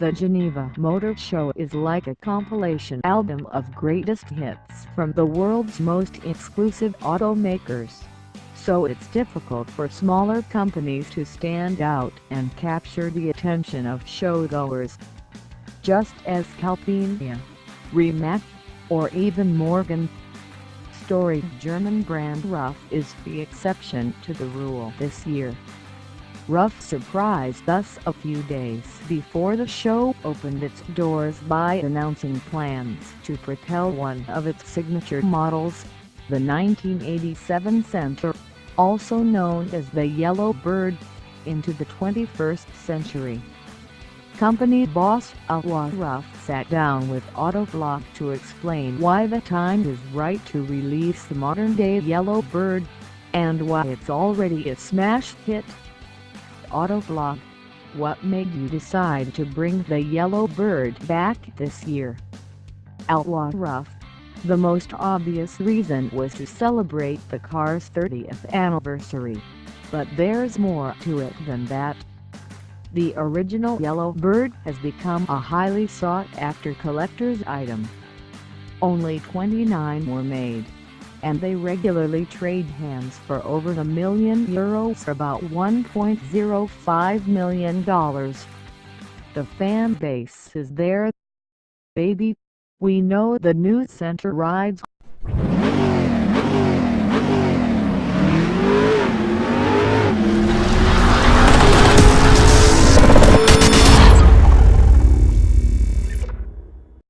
The Geneva Motor Show is like a compilation album of greatest hits from the world's most exclusive automakers, so it's difficult for smaller companies to stand out and capture the attention of showgoers. Just as Alpina, Rimac, or even Morgan. Storied German brand RUF is the exception to the rule this year. RUF surprised us a few days before the show opened its doors by announcing plans to propel one of its signature models, the 1987 Centaur, also known as the Yellow Bird, into the 21st century. Company boss Alois Ruf sat down with Autoblog to explain why the time is right to release the modern-day Yellow Bird, and why it's already a smash hit. Autoblog: what made you decide to bring the Yellow Bird back this year? Alois Ruf: the most obvious reason was to celebrate the car's 30th anniversary, but there's more to it than that. The original Yellow Bird has become a highly sought-after collector's item. Only 29 were made, and they regularly trade hands for over €1 million, about $1.05 million. The fan base is there. Baby, we know the new Centaur rides